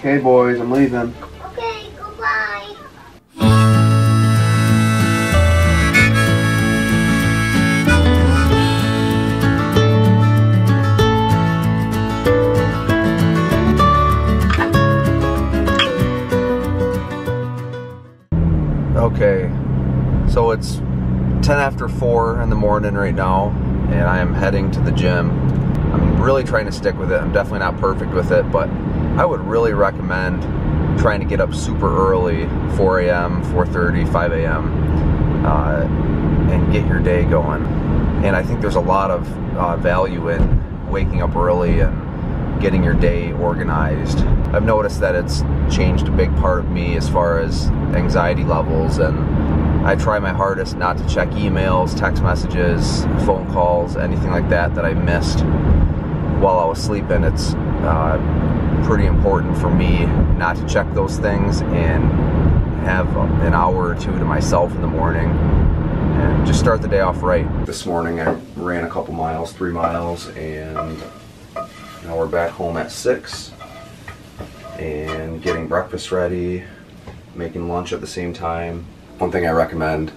Okay, boys, I'm leaving. Okay, goodbye. Okay, so it's 10 after 4 in the morning right now, and I am heading to the gym. I'm really trying to stick with it. I'm definitely not perfect with it, but I would really recommend trying to get up super early, 4 a.m., 4:30, 5 a.m., and get your day going. And I think there's a lot of value in waking up early and getting your day organized. I've noticed that it's changed a big part of me as far as anxiety levels, and I try my hardest not to check emails, text messages, phone calls, anything like that that I missed while I was sleeping. It's pretty important for me not to check those things and have an hour or two to myself in the morning and just start the day off right. This morning I ran a couple miles, 3 miles, and now we're back home at 6 and getting breakfast ready, making lunch at the same time. One thing I recommend,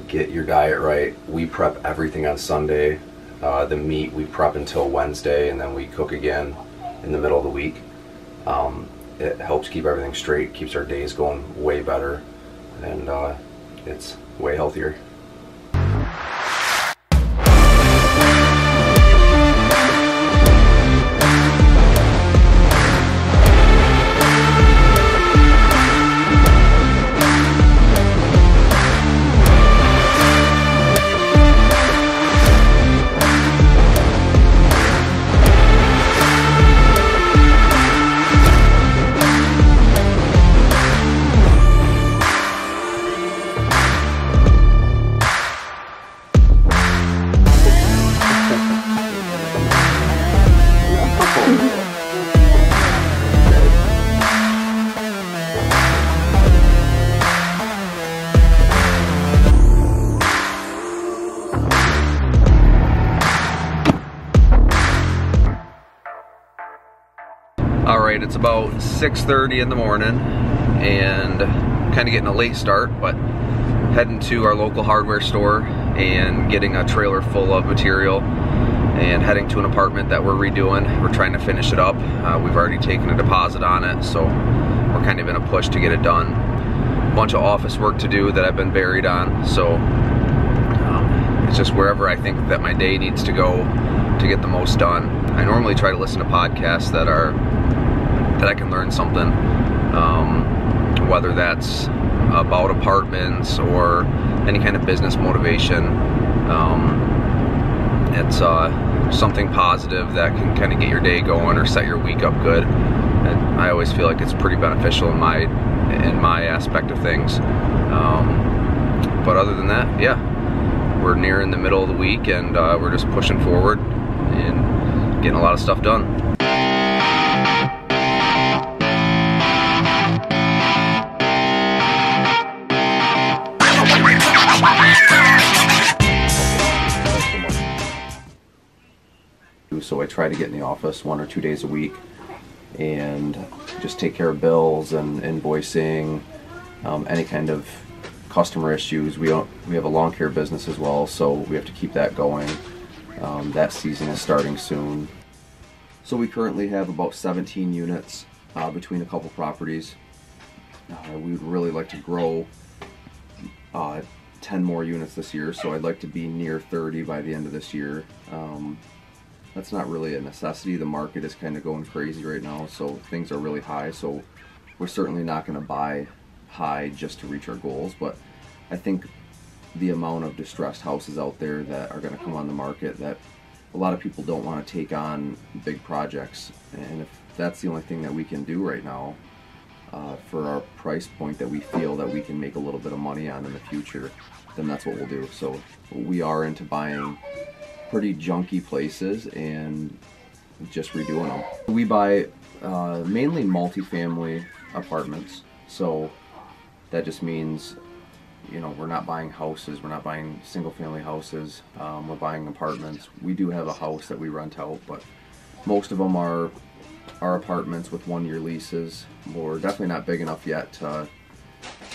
get your diet right. We prep everything on Sunday. The meat we prep until Wednesday, and then we cook again in the middle of the week. It helps keep everything straight, keeps our days going way better, and it's way healthier. Alright, it's about 6:30 in the morning and kind of getting a late start, but heading to our local hardware store and getting a trailer full of material and heading to an apartment that we're redoing. We're trying to finish it up. We've already taken a deposit on it, so we're kind of in a push to get it done. A bunch of office work to do that I've been buried on, so it's just wherever I think that my day needs to go to get the most done. I normally try to listen to podcasts that I can learn something, whether that's about apartments or any kind of business motivation. It's something positive that can kind of get your day going or set your week up good. And I always feel like it's pretty beneficial in my aspect of things. But other than that, yeah, we're nearing the middle of the week, and we're just pushing forward and getting a lot of stuff done. So I try to get in the office 1 or 2 days a week and just take care of bills and invoicing, any kind of customer issues. We have a lawn care business as well, so we have to keep that going. That season is starting soon. So we currently have about 17 units between a couple properties. We would really like to grow 10 more units this year, so I'd like to be near 30 by the end of this year. That's not really a necessity. The market is kind of going crazy right now, so things are really high, so we're certainly not going to buy high just to reach our goals. But I think the amount of distressed houses out there that are going to come on the market, that a lot of people don't want to take on big projects, and if that's the only thing that we can do right now for our price point that we feel that we can make a little bit of money on in the future, then that's what we'll do. So we are into buying pretty junky places and just redoing them. We buy mainly multifamily apartments, so that just means, you know, we're not buying houses, we're not buying single family houses, we're buying apartments. We do have a house that we rent out, but most of them are our apartments with 1-year leases. We're definitely not big enough yet to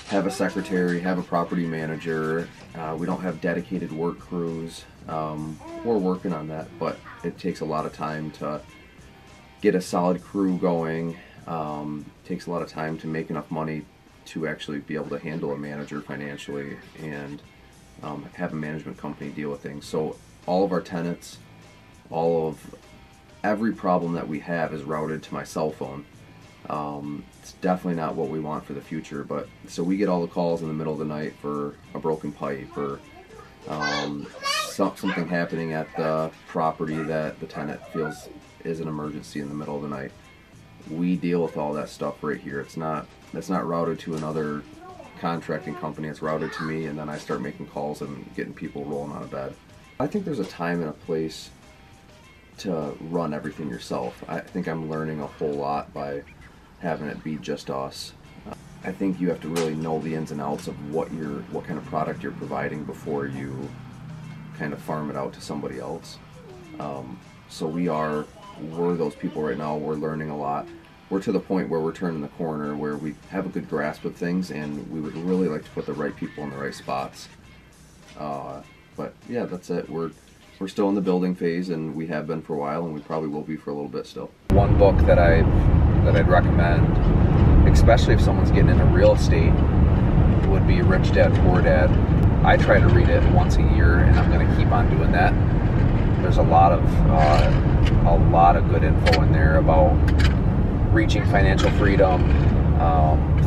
have a secretary, have a property manager. We don't have dedicated work crews. We're working on that, but it takes a lot of time to get a solid crew going. Takes a lot of time to make enough money to actually be able to handle a manager financially and have a management company deal with things. So all of our tenants, every problem that we have is routed to my cell phone. It's definitely not what we want for the future, but so we get all the calls in the middle of the night for a broken pipe or something happening at the property that the tenant feels is an emergency in the middle of the night. We deal with all that stuff right here. It's not routed to another contracting company. It's routed to me, and then I start making calls and getting people rolling out of bed. I think there's a time and a place to run everything yourself. I think I'm learning a whole lot by having it be just us. I think you have to really know the ins and outs of what kind of product you're providing before you kind of farm it out to somebody else. So we're those people right now. We're learning a lot. We're to the point where we're turning the corner, where we have a good grasp of things, and we would really like to put the right people in the right spots. But yeah, that's it. We're still in the building phase, and we have been for a while, and we probably will be for a little bit still. One book that I'd recommend, especially if someone's getting into real estate, would be Rich Dad Poor Dad. I try to read it once a year, and I'm going to keep on doing that. There's a lot of good info in there about reaching financial freedom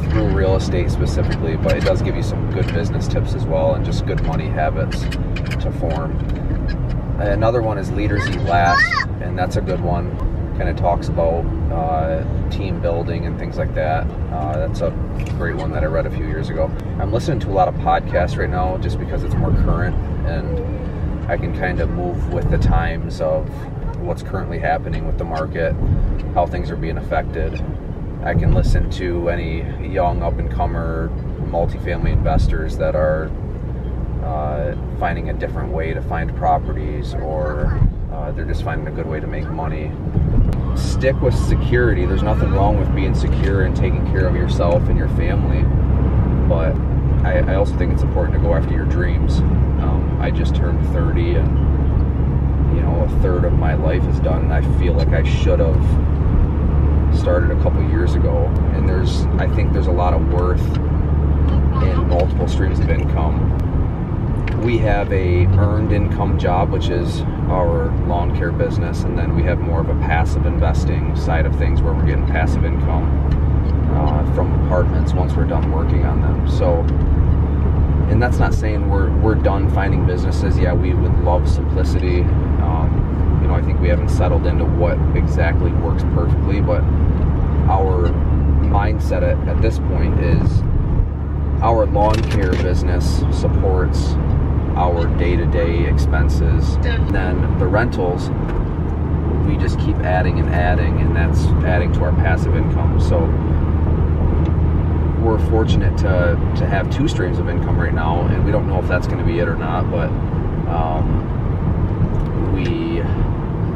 through real estate specifically, but it does give you some good business tips as well, and just good money habits to form. Another one is Leaders Eat Last, and that's a good one. Kind of talks about team building and things like that. That's a great one that I read a few years ago. I'm listening to a lot of podcasts right now just because it's more current, and I can kind of move with the times of what's currently happening with the market, how things are being affected. I can listen to any young up-and-comer multifamily investors that are finding a different way to find properties, or they're just finding a good way to make money. Stick with security. There's nothing wrong with being secure and taking care of yourself and your family, but I also think it's important to go after your dreams. I just turned 30, and a third of my life is done, and I feel like I should have started a couple years ago. And I think there's a lot of worth in multiple streams of income. We have a earned income job, which is our lawn care business, and then we have more of a passive investing side of things where we're getting passive income from apartments once we're done working on them. So, and that's not saying we're done finding businesses. Yeah, we would love simplicity. I think we haven't settled into what exactly works perfectly, but our mindset at this point is our lawn care business supports our day-to-day expenses. And then the rentals, we just keep adding and adding, and that's adding to our passive income. So we're fortunate to have 2 streams of income right now, and we don't know if that's going to be it or not, but we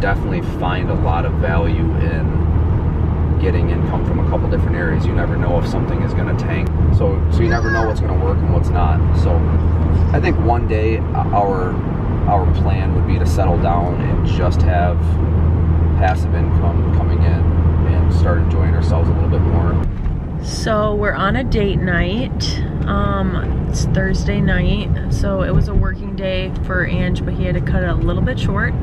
definitely find a lot of value in getting income from a couple different areas. You never know if something is going to tank, so you never know what's going to work and what's not. So I think one day our plan would be to settle down and just have passive income coming in and start enjoying ourselves a little bit more. So we're on a date night. It's Thursday night, so it was a working day for Ange, but he had to cut it a little bit short.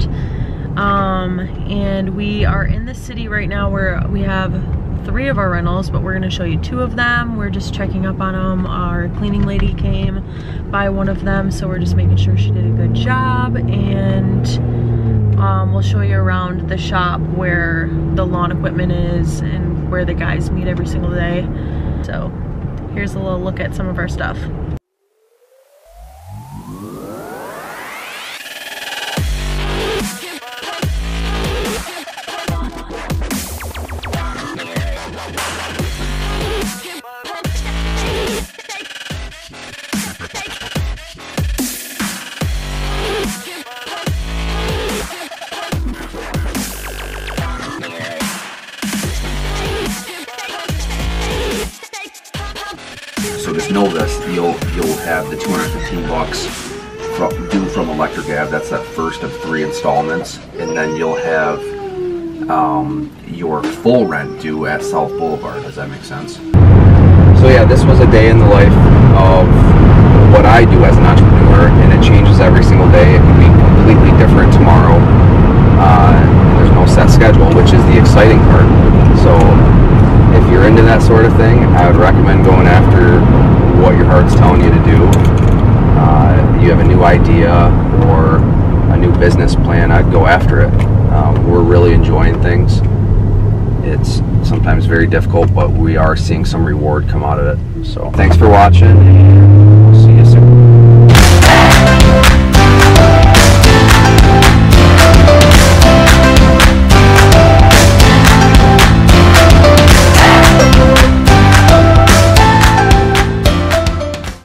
And we are in the city right now where we have 3 of our rentals, but we're going to show you 2 of them. We're just checking up on them. Our cleaning lady came by one of them, so we're just making sure she did a good job, and we'll show you around the shop where the lawn equipment is and where the guys meet every single day. So here's a little look at some of our stuff. just know this, you'll have the $215 due from Electric Ave. That's that first of 3 installments, and then you'll have your full rent due at South Boulevard. Does that make sense? So yeah, this was a day in the life of what I do as an entrepreneur, and it changes every single day. It can be completely different tomorrow. There's no set schedule, which is the exciting part. So if you're into that sort of thing, I would recommend going after what your heart's telling you to do. You have a new idea or a new business plan, I'd go after it. We're really enjoying things. It's sometimes very difficult, but we are seeing some reward come out of it. So thanks for watching.